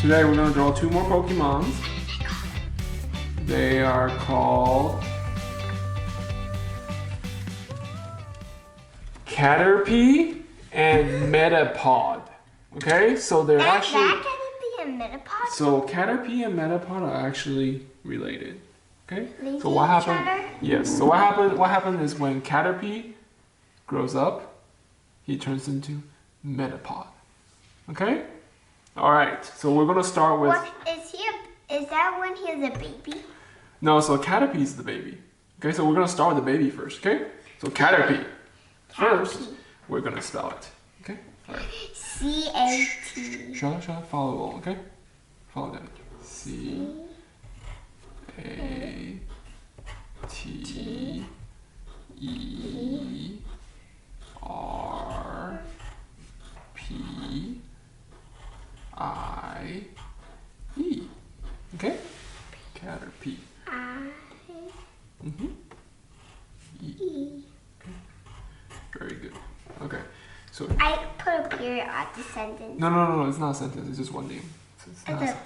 Today we're going to draw two more Pokemons. They are called Caterpie and Metapod. Okay, so they're actually. Caterpie and Metapod? So Caterpie and Metapod are actually related. Okay. They so what happened? Other? Yes. So what happened? What happened is when Caterpie grows up, he turns into Metapod. Okay. All right. So we're gonna start with. What is he? Is that when he's a baby? No. So Caterpie is the baby. Okay. So we're gonna start with the baby first. Okay. So Caterpie. First, we're gonna spell it. Okay. All right. C-A-T. Shut up. Follow along. Okay. Follow that. C-A-T-E-R-P-I-E. Okay? Caterpie. E. Okay. Very good. Okay. So I put a period at the sentence. No. It's not a sentence. It's just one name. It's not a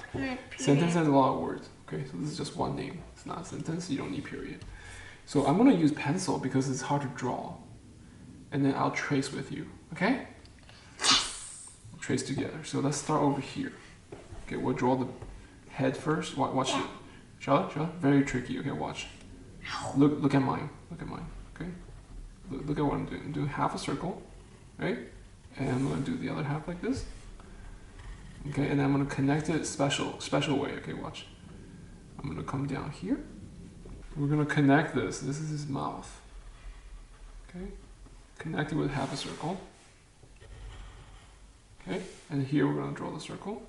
sentence has a lot of words. Okay, so this is just one name. It's not a sentence. You don't need period. So I'm gonna use pencil because it's hard to draw, and then I'll trace with you. Okay? We'll trace together. So let's start over here. Okay, we'll draw the head first. Watch it. Shall I? Very tricky. Okay, watch. Look at mine. Look at mine. Okay. Look at what I'm doing. I'm doing half a circle, right? And I'm gonna do the other half like this. Okay, and then I'm gonna connect it special way. Okay, watch. I'm gonna come down here. We're gonna connect this. This is his mouth. Okay, connect it with half a circle. Okay, and here we're gonna draw the circle.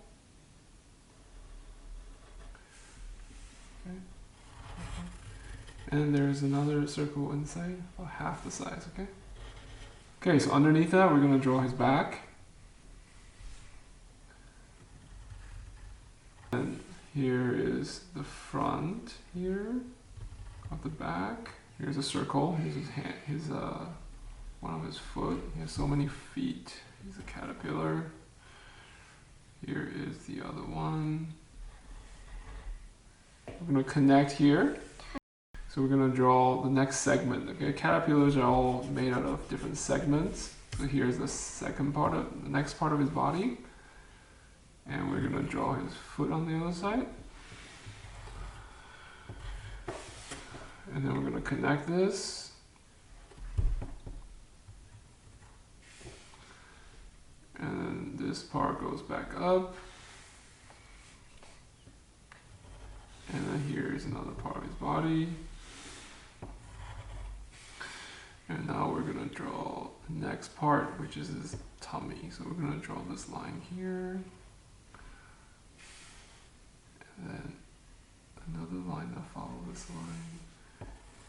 Okay. And there's another circle inside, about half the size. Okay. Okay, so underneath that, we're gonna draw his back. And here is the front here of the back. Here's a circle. Here's his hand. One of his foot. He has so many feet. He's a caterpillar. Here is the other one. We're gonna connect here. So we're gonna draw the next segment. Okay, caterpillars are all made out of different segments. So here's the next part of his body. And we're gonna draw his foot on the other side. And then we're gonna connect this. And then this part goes back up. And then here's another part of his body. And now we're gonna draw the next part, which is his tummy. So we're gonna draw this line here. And then another line that follows this line.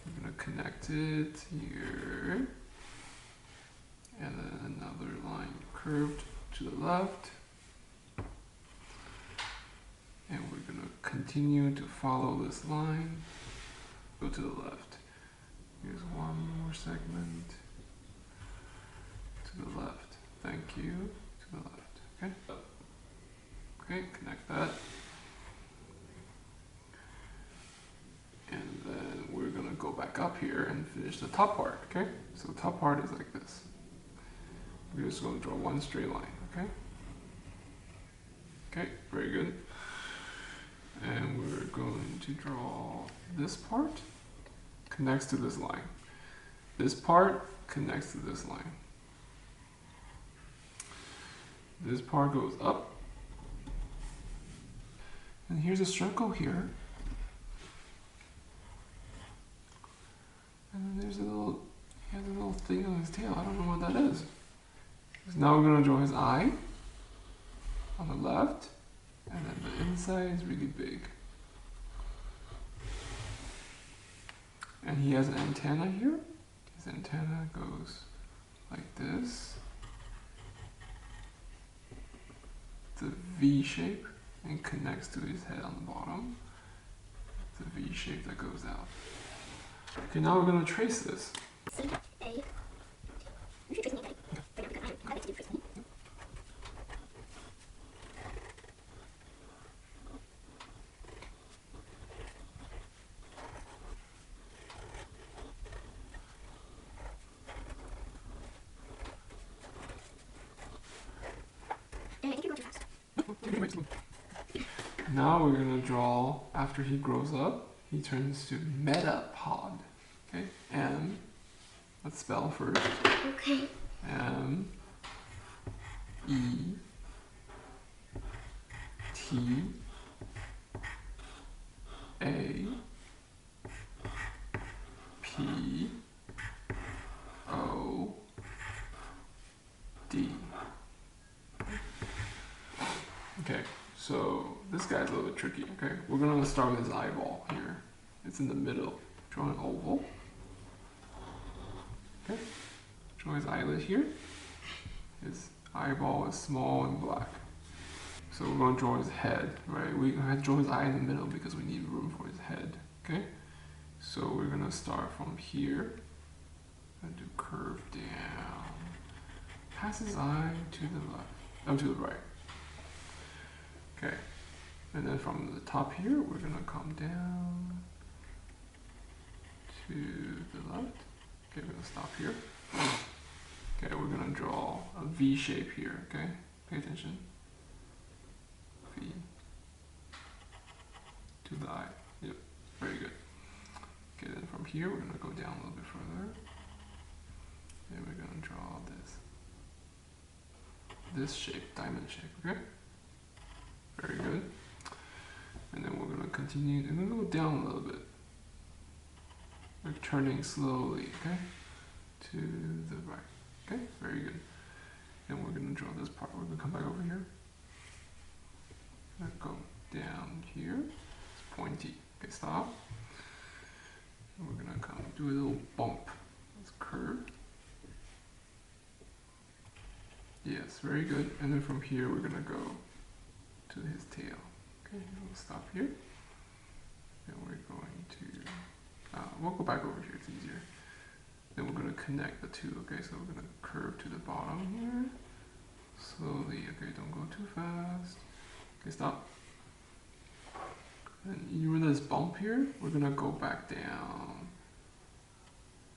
We're gonna connect it here. And then another line curved to the left. And we're gonna continue to follow this line. Go to the left. Here's one more segment. To the left. Thank you. To the left. Okay? Okay, connect that. And then we're gonna go back up here and finish the top part, okay? So the top part is like this. We're just gonna draw one straight line, okay? Okay, very good. And we're going to draw this part, connects to this line. This part connects to this line. This part goes up. And here's a circle here. And then there's he has a little thing on his tail. I don't know what that is. So now we're gonna draw his eye on the left, and then the inside is really big. And he has an antenna here. His antenna goes like this. It's a V shape and connects to his head on the bottom. It's a V shape that goes out. Okay, now we're going to trace this. now we're gonna draw, after he grows up, he turns to Metapod. Okay, M, let's spell first. Okay. M, E, T, A, P, O, D. Okay, so this guy's a little bit tricky, okay? We're gonna start with his eyeball here. It's in the middle. Draw an oval. Okay, draw his eyelid here. His eyeball is small and black. So we're gonna draw his head, right? We're gonna draw his eye in the middle because we need room for his head, okay? So we're gonna start from here and do curve down. Pass his eye to the left, oh, to the right. Okay, and then from the top here, we're gonna come down to the left. Okay, we're gonna stop here. Okay, we're gonna draw a V shape here, okay? Pay attention. V to the eye. Yep, very good. Okay, then from here, we're gonna go down a little bit further. And we're gonna draw this shape, diamond shape, okay? Very good. And then we're gonna continue, and then go down a little bit. We're turning slowly, okay? To the right, okay? Very good. And we're gonna draw this part. We're gonna come back over here. Go down here. It's pointy. Okay, stop. And we're gonna come do a little bump. Let's curve. Yes, very good. And then from here, we're gonna go to his tail. Okay, we'll stop here. And we're going to, we'll go back over here, it's easier. Then we're gonna connect the two, okay? So we're gonna curve to the bottom here. Slowly, okay, don't go too fast. Okay, stop. And you remember this bump here? We're gonna go back down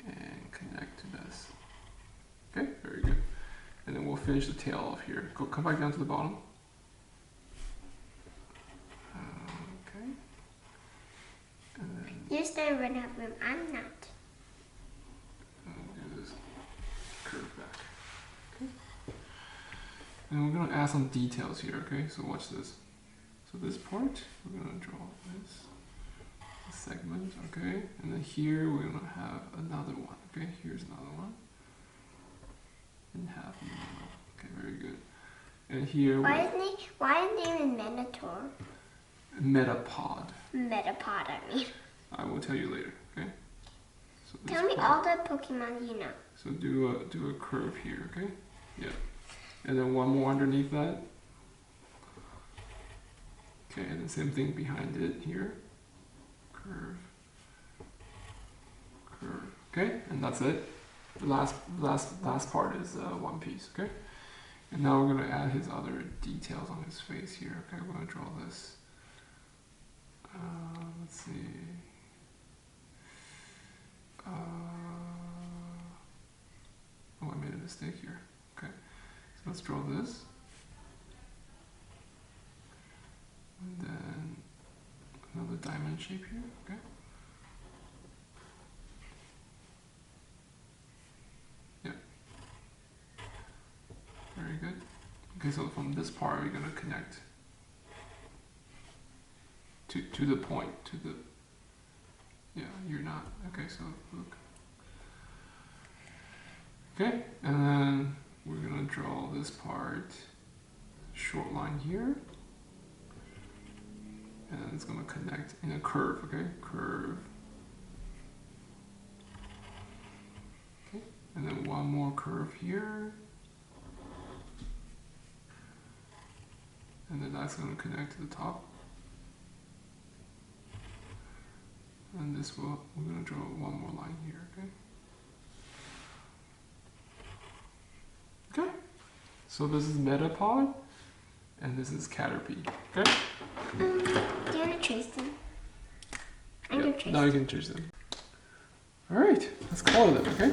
and connect to this. Okay, very good. And then we'll finish the tail off here. Come back down to the bottom. Okay. And then You're starting to run out of room. I'm not. do this curve back. Okay. And we're gonna add some details here. Okay, so watch this. So this part, we're gonna draw this segment. Okay, and then here we're gonna have another one. Okay, here's another one. And half in the middle. Okay, very good. And here Why isn't he in Minotaur? Metapod. Metapod, I mean. I will tell you later, okay? So Tell me all the Pokemon you know. So do a curve here, okay? Yeah. And then one more underneath that. Okay, and the same thing behind it here. Curve. Curve. Okay, and that's it. The last part is one piece, okay? And now we're gonna add his other details on his face here, okay? We're gonna draw this. Let's see. Oh, I made a mistake here. Okay, so let's draw this. And then another diamond shape here, okay? Very good. Okay, so from this part, we're going to connect to the point, to the, yeah, you're not, okay, so look. Okay, and then we're going to draw this part, short line here, and it's going to connect in a curve, okay, curve. Okay, and then one more curve here. And then that's going to connect to the top. And this will, we're going to draw one more line here, okay? Okay. So this is Metapod, and this is Caterpie, okay? Do you want to trace them? I'm going to trace them. Now you can trace them. Alright, let's call it, okay?